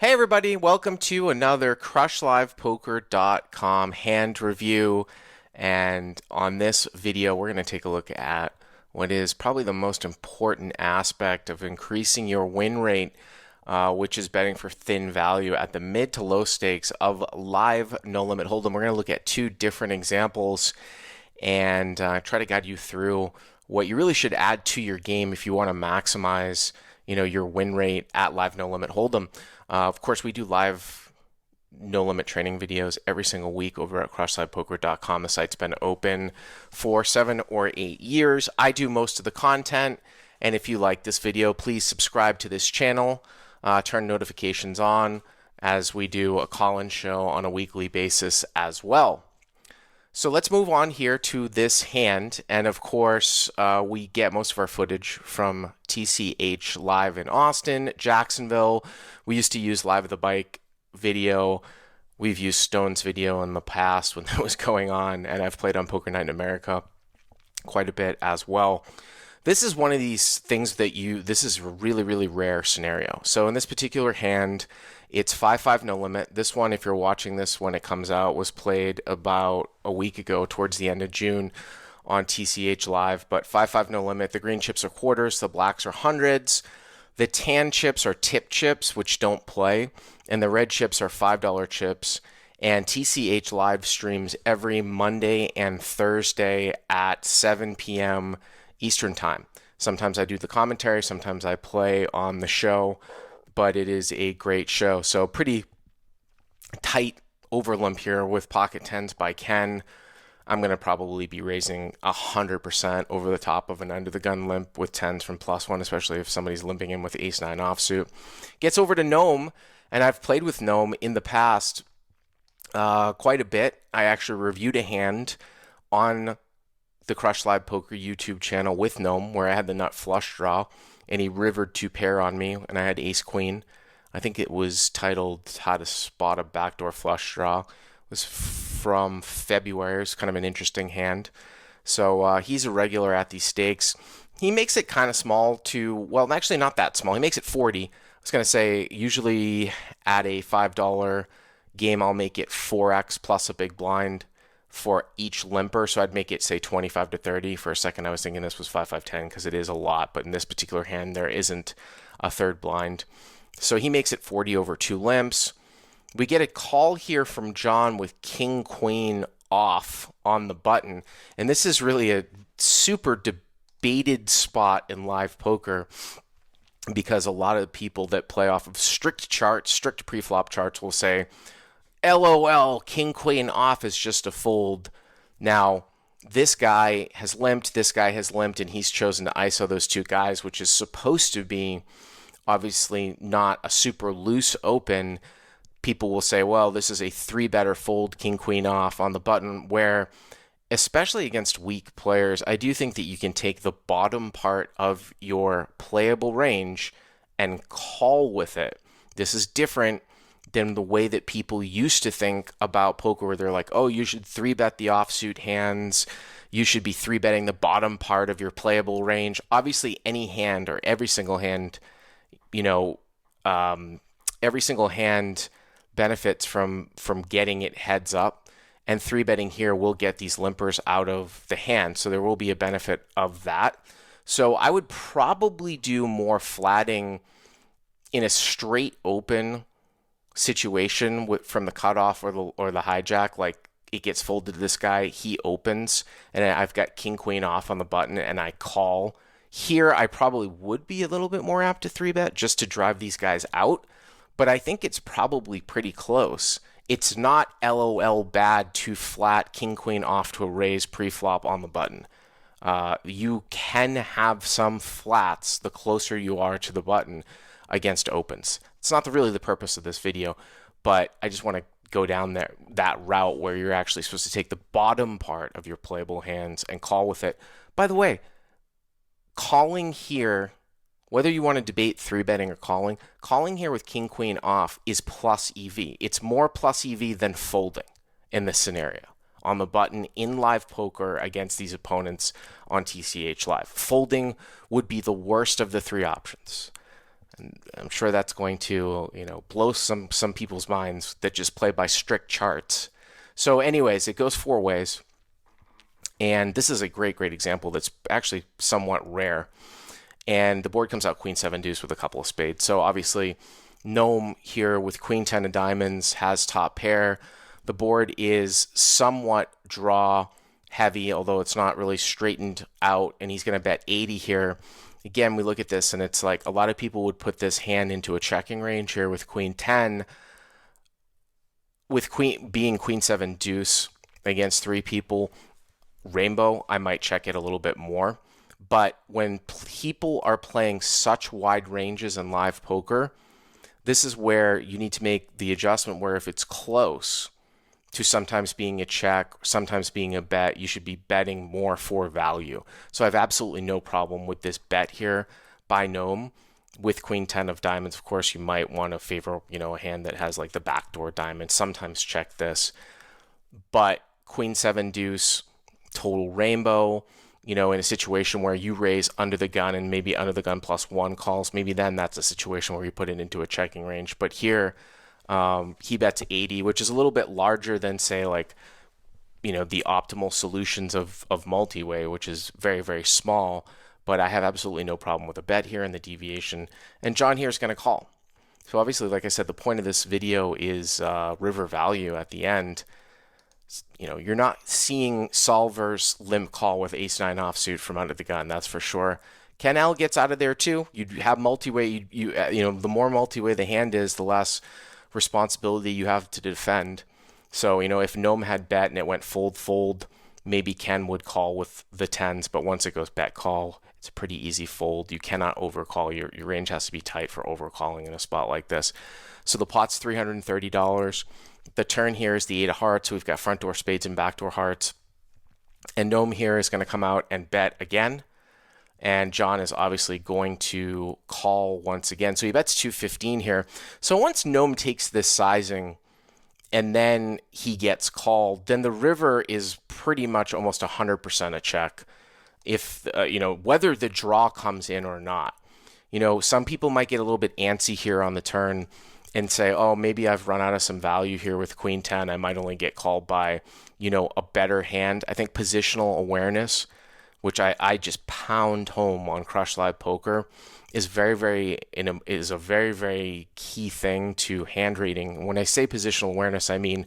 Hey everybody, welcome to another CrushLivePoker.com hand review. And on this video, we're going to take a look at what is probably the most important aspect of increasing your win rate, which is betting for thin value at the mid to low stakes of live no limit hold'em. We're going to look at two different examples and try to guide you through what you really should add to your game if you want to maximize your win rate at live no limit hold'em. Of course, we do live no limit training videos every single week over at CrushLivePoker.com. The site's been open for 7 or 8 years. I do most of the content, and if you like this video, please subscribe to this channel, turn notifications on, as we do a call-in show on a weekly basis as well. So let's move on here to this hand, and of course, we get most of our footage from TCH Live in Austin, Jacksonville. We used to use Live at the Bike video. We've used Stone's video in the past when that was going on, and I've played on Poker Night in America quite a bit as well. This is one of these things that this is a really, really rare scenario. So in this particular hand, it's 5-5 no limit. This one, if you're watching this when it comes out, was played about a week ago towards the end of June on TCH Live. But 5-5 no limit. The green chips are quarters. The blacks are hundreds. The tan chips are tip chips, which don't play. And the red chips are $5 chips. And TCH Live streams every Monday and Thursday at 7 p.m. Eastern Time. Sometimes I do the commentary. Sometimes I play on the show. But it is a great show. So pretty tight over limp here with pocket tens by Ken. I'm going to probably be raising 100% over the top of an under the gun limp with tens from +1, especially if somebody's limping in with ace-9 offsuit. Gets over to Gnome, and I've played with Gnome in the past quite a bit. I actually reviewed a hand on the Crush Live Poker YouTube channel with Gnome where I had the nut flush draw. And he rivered 2 pair on me, and I had ace-queen. I think it was titled How to Spot a Backdoor Flush Draw. It was from February. It was kind of an interesting hand. So he's a regular at these stakes. He makes it kind of small to, well, actually not that small. He makes it 40. I was going to say, usually at a $5 game, I'll make it 4x plus a big blind for each limper, so I'd make it say 25 to 30. For a second I was thinking this was 5-5-10 because it is a lot, but in this particular hand there isn't a third blind. So he makes it 40 over 2 limps. We get a call here from John with king queen off on the button, and this is really a super debated spot in live poker because a lot of the people that play off of strict charts, strict preflop charts, will say LOL, king queen off is just a fold. Now, this guy has limped, and he's chosen to ISO those 2 guys, which is supposed to be obviously not a super loose open. People will say, well, this is a 3-better fold, king queen off on the button, where, especially against weak players, I do think that you can take the bottom part of your playable range and call with it. This is different than the way that people used to think about poker, where they're like, oh, you should 3-bet the offsuit hands. You should be 3-betting the bottom part of your playable range. Obviously, any hand or every single hand, every single hand benefits from getting it heads up. And 3-betting here will get these limpers out of the hand. So there will be a benefit of that. So I would probably do more flatting in a straight open situation from the cutoff or the hijack. Like, it gets folded to this guy, he opens, and I've got king queen off on the button, and I call. Here, I probably would be a little bit more apt to 3-bet just to drive these guys out, but I think it's probably pretty close. It's not LOL bad to flat king queen off to a raise pre-flop on the button. You can have some flats the closer you are to the button against opens. It's not really the purpose of this video, but I just want to go down that route where you're actually supposed to take the bottom part of your playable hands and call with it. By the way, calling here, whether you want to debate 3-betting or calling here with king queen off is plus EV. It's more plus EV than folding in this scenario on the button in live poker against these opponents on TCH Live. Folding would be the worst of the 3 options. And I'm sure that's going to, blow some people's minds that just play by strict charts. So anyways, it goes four ways. And this is a great example that's actually somewhat rare. And the board comes out queen seven deuce with a couple of spades. So obviously Gnome here with queen 10 of diamonds has top pair. The board is somewhat draw heavy, although it's not really straightened out, and he's going to bet 80 here. Again, we look at this and it's like a lot of people would put this hand into a checking range here with queen 10, with queen 7 deuce against three people. Rainbow, I might check it a little bit more. But when people are playing such wide ranges in live poker, this is where you need to make the adjustment where if it's close to sometimes being a check, sometimes being a bet, you should be betting more for value. So I have absolutely no problem with this bet here by Gnome. With queen 10 of diamonds, of course, you might want to favor, a hand that has like the backdoor diamond. Sometimes check this. But queen 7 deuce, total rainbow, in a situation where you raise under the gun and maybe under the gun plus one calls, maybe then that's a situation where you put it into a checking range. But here, he bets 80, which is a little bit larger than, say, like, the optimal solutions of multi-way, which is very small. But I have absolutely no problem with a bet here and the deviation. And John here is going to call. So obviously, like I said, the point of this video is river value at the end. You're not seeing solvers limp call with ace-9 offsuit from under the gun, that's for sure. Ken L gets out of there too. You have multi-way. The more multi-way the hand is, the less responsibility you have to defend. So, if Gnome had bet and it went fold, maybe Ken would call with the tens, but once it goes bet call, it's a pretty easy fold. You cannot overcall. Your range has to be tight for overcalling in a spot like this. So the pot's $330. The turn here is the 8 of hearts. So we've got front door spades and backdoor hearts. And Gnome here is going to come out and bet again. And John is obviously going to call once again. So he bets 215 here. So once Gnome takes this sizing and then he gets called, then the river is pretty much almost 100% a check. If, whether the draw comes in or not. Some people might get a little bit antsy here on the turn and say, oh, maybe I've run out of some value here with queen 10. I might only get called by, a better hand. I think positional awareness, which I just pound home on Crush Live Poker, is a very key thing to hand reading. When I say positional awareness, I mean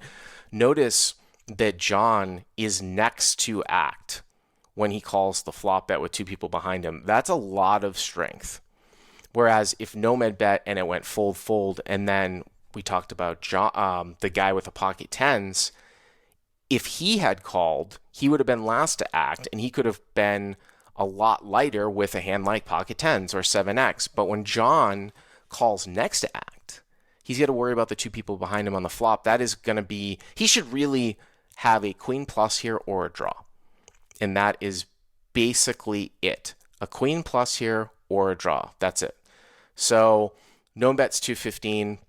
notice that John is next to act when he calls the flop bet with two people behind him. That's a lot of strength. Whereas if Gnome had bet and it went fold, and then we talked about John, the guy with the pocket tens, if he had called, he would have been last to act, and he could have been a lot lighter with a hand like pocket tens or 7x. But when John calls next to act, he's got to worry about the two people behind him on the flop. That is going to be, he should really have a queen plus here or a draw. And that is basically it. A queen plus here or a draw. That's it. So Gnome bets 215,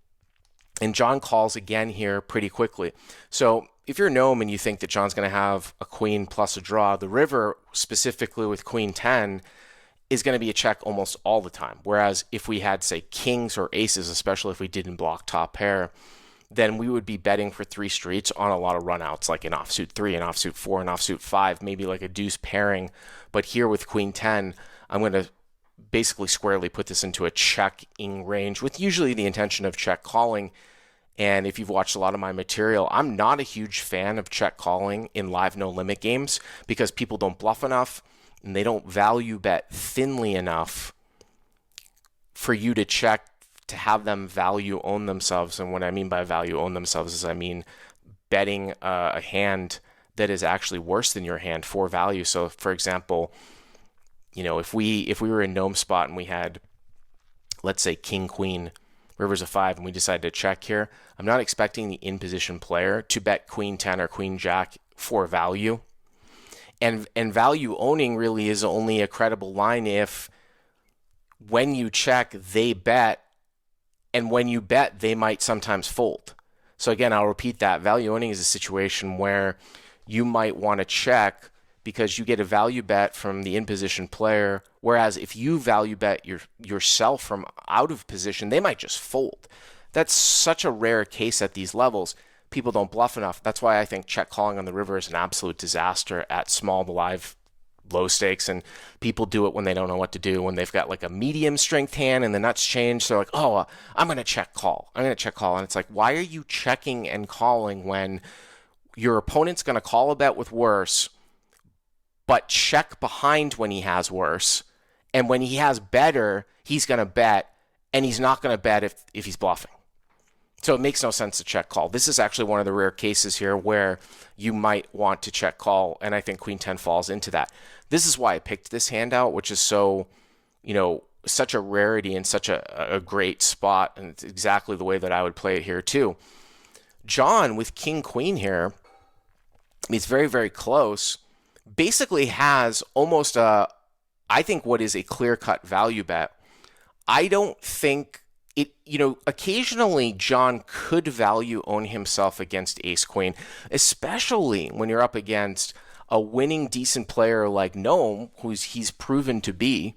and John calls again here pretty quickly. So if you're Gnome and you think that John's going to have a queen plus a draw, the river, specifically with queen 10, is going to be a check almost all the time. Whereas if we had, say, kings or aces, especially if we didn't block top pair, then we would be betting for three streets on a lot of runouts, like an offsuit 3, an offsuit 4, an offsuit 5, maybe like a deuce pairing. But here with queen 10, I'm going to basically squarely put this into a checking range with usually the intention of check calling. And if you've watched a lot of my material, I'm not a huge fan of check calling in live no limit games because people don't bluff enough and they don't value bet thinly enough for you to check, to have them value own themselves. And what I mean by value own themselves is I mean betting a hand that is actually worse than your hand for value. So for example, if we were in Gnome spot and we had, let's say, king, queen, river's a 5, and we decided to check here, I'm not expecting the in-position player to bet queen 10 or queen jack for value. And value owning really is only a credible line if when you check, they bet, and when you bet, they might sometimes fold. So again, I'll repeat that. Value owning is a situation where you might want to check because you get a value bet from the in-position player, whereas if you value bet yourself from out of position, they might just fold. That's such a rare case at these levels. People don't bluff enough. That's why I think check calling on the river is an absolute disaster at small to live low stakes, and people do it when they don't know what to do, when they've got like a medium strength hand and the nuts change. So like, oh, I'm going to check call. I'm going to check call. And it's like, why are you checking and calling when your opponent's going to call a bet with worse, but check behind when he has worse? And when he has better, he's going to bet, and he's not going to bet if he's bluffing. So it makes no sense to check call. This is actually one of the rare cases here where you might want to check call, and I think Queen 10 falls into that. This is why I picked this handout, which is so, such a rarity and such a great spot, and it's exactly the way that I would play it here too. John with King Queen here, it's very, very close, basically has almost I think what is a clear-cut value bet. I don't think it, occasionally John could value own himself against ace queen, especially when you're up against a winning decent player like Gnome, he's proven to be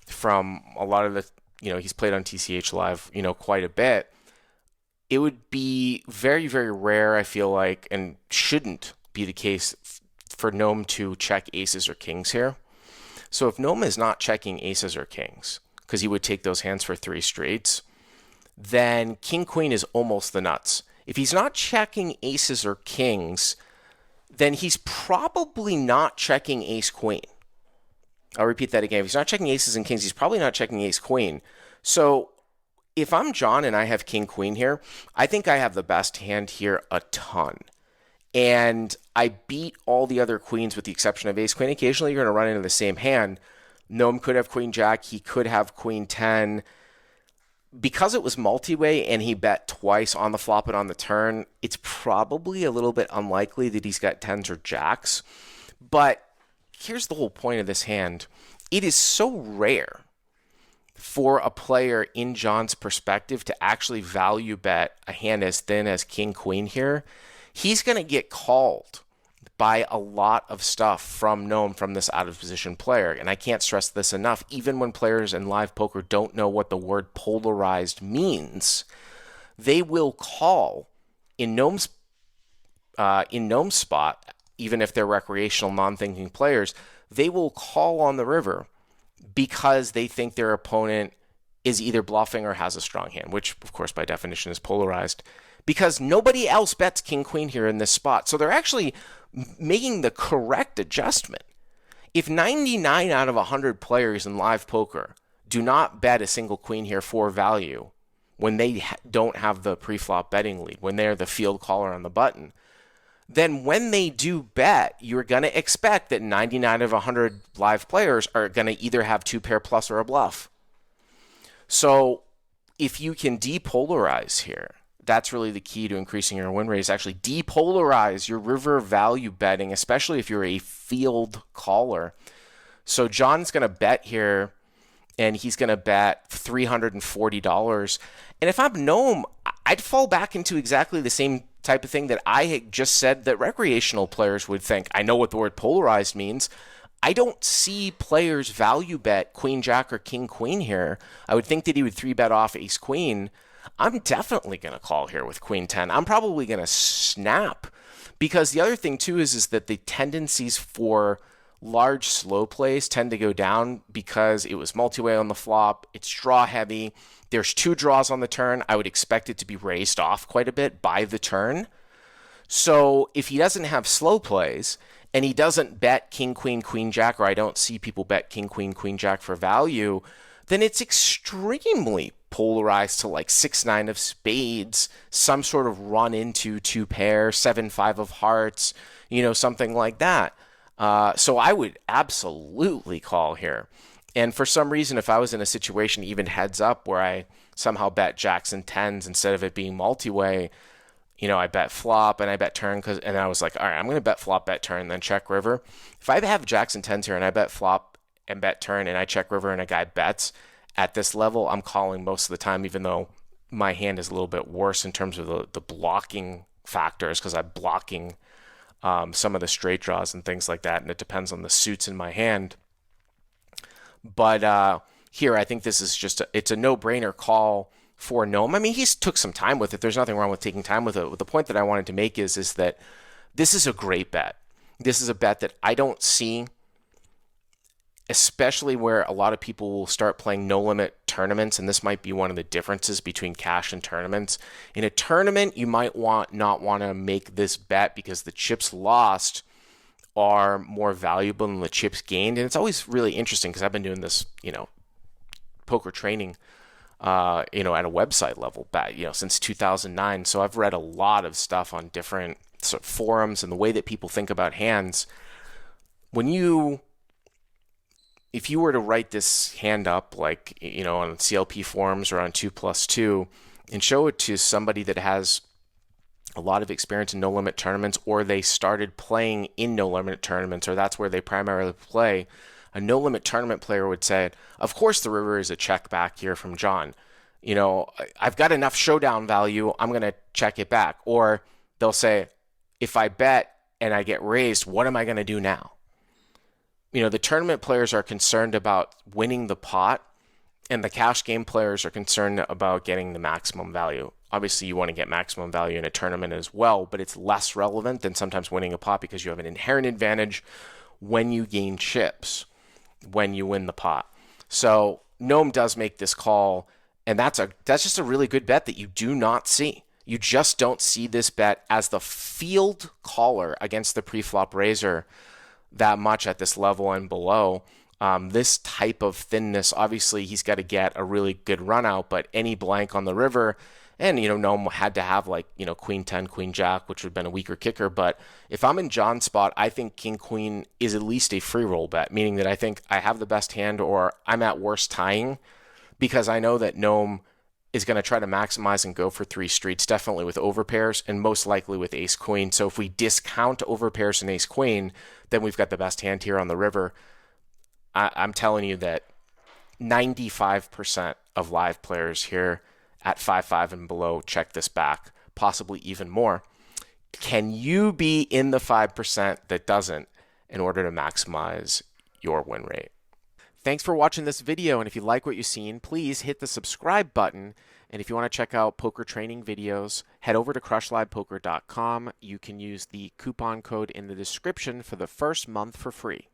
from a lot of the, he's played on TCH Live, quite a bit. It would be very, very rare, I feel like, and shouldn't be the case for Gnome to check aces or kings here. So if Gnome is not checking aces or kings, because he would take those hands for 3 straights, then King Queen is almost the nuts. If he's not checking aces or kings, then he's probably not checking ace queen. I'll repeat that again. If he's not checking aces and kings, he's probably not checking ace queen. So if I'm John and I have King Queen here, I think I have the best hand here a ton. And I beat all the other queens with the exception of ace queen. Occasionally you're going to run into the same hand. Gnome could have Queen Jack. He could have Queen 10. Because it was multi-way and he bet twice on the flop and on the turn, it's probably a little bit unlikely that he's got 10s or jacks. But here's the whole point of this hand. It is so rare for a player in John's perspective to actually value bet a hand as thin as King Queen here. He's going to get called by a lot of stuff from Gnome, from this out of position player. And I can't stress this enough. Even when players in live poker don't know what the word polarized means, they will call in Gnome's spot, even if they're recreational, non-thinking players, they will call on the river because they think their opponent is either bluffing or has a strong hand, which of course by definition is polarized, because nobody else bets King Queen here in this spot. So they're actually making the correct adjustment. If 99 out of 100 players in live poker do not bet a single queen here for value when they don't have the pre-flop betting lead, when they're the field caller on the button, then when they do bet, you're going to expect that 99 out of 100 live players are going to either have 2-pair plus or a bluff. So if you can depolarize here, that's really the key to increasing your win rate, is actually depolarize your river value betting, especially if you're a field caller. So John's going to bet here, and he's going to bet $340. And if I'm Gnome, I'd fall back into exactly the same type of thing that I had just said that recreational players would think. I know what the word polarized means. I don't see players value bet Queen Jack or King Queen here. I would think that he would 3-bet off Ace Queen. I'm definitely going to call here with Queen 10. I'm probably going to snap, because the other thing too is that the tendencies for large slow plays tend to go down because it was multi-way on the flop. It's draw heavy. There's 2 draws on the turn. I would expect it to be raised off quite a bit by the turn. So if he doesn't have slow plays and he doesn't bet King Queen, Queen Jack, or I don't see people bet King Queen, Queen Jack for value, then it's extremely polarized to like 6-9 of spades, some sort of run into 2-pair, 7-5 of hearts, something like that. So I would absolutely call here. And for some reason, if I was in a situation even heads up where I somehow bet jacks and 10s instead of it being multi-way, I bet flop and I bet turn, and I was like, all right, I'm going to bet flop, bet turn, then check river. If I have jacks and 10s here and I bet flop and bet turn and I check river and a guy bets at this level, I'm calling most of the time, even though my hand is a little bit worse in terms of the blocking factors, because I'm blocking some of the straight draws and things like that, and it depends on the suits in my hand. But here, I think this is just it's a no-brainer call for Gnome. I mean, he's took some time with it. There's nothing wrong with taking time with it. The point that I wanted to make is that this is a great bet. This is a bet that I don't see, especially where a lot of people will start playing no limit tournaments, and this might be one of the differences between cash and tournaments. In a tournament, you might not want to make this bet because the chips lost are more valuable than the chips gained. And it's always really interesting because I've been doing this, poker training, at a website level back, since 2009. So I've read a lot of stuff on different sort of forums and the way that people think about hands. If you were to write this hand up, like, on CLP forums or on 2+2 and show it to somebody that has a lot of experience in no limit tournaments, or they started playing in no limit tournaments, or that's where they primarily play, a no limit tournament player would say, of course the river is a check back here from John. I've got enough showdown value, I'm going to check it back. Or they'll say, if I bet and I get raised, what am I going to do now? The tournament players are concerned about winning the pot, and the cash game players are concerned about getting the maximum value. Obviously, you want to get maximum value in a tournament as well, but it's less relevant than sometimes winning a pot because you have an inherent advantage when you gain chips, when you win the pot. So Gnome does make this call, and that's just a really good bet that you do not see. You just don't see this bet as the field caller against the preflop raiser that much at this level and below. This type of thinness, obviously, he's got to get a really good run out, but any blank on the river, and, Gnome had to have Queen 10, Queen Jack, which would have been a weaker kicker. But if I'm in John's spot, I think King Queen is at least a free roll bet, meaning that I think I have the best hand, or I'm at worst tying, because I know that Gnome is going to try to maximize and go for 3 streets, definitely with overpairs and most likely with ace queen. So if we discount overpairs and ace queen, then we've got the best hand here on the river. I'm telling you that 95% of live players here at 5-5 and below check this back, possibly even more. Can you be in the 5% that doesn't in order to maximize your win rate? Thanks for watching this video, and if you like what you've seen, please hit the subscribe button. And if you want to check out poker training videos, head over to crushlivepoker.com. You can use the coupon code in the description for the first month for free.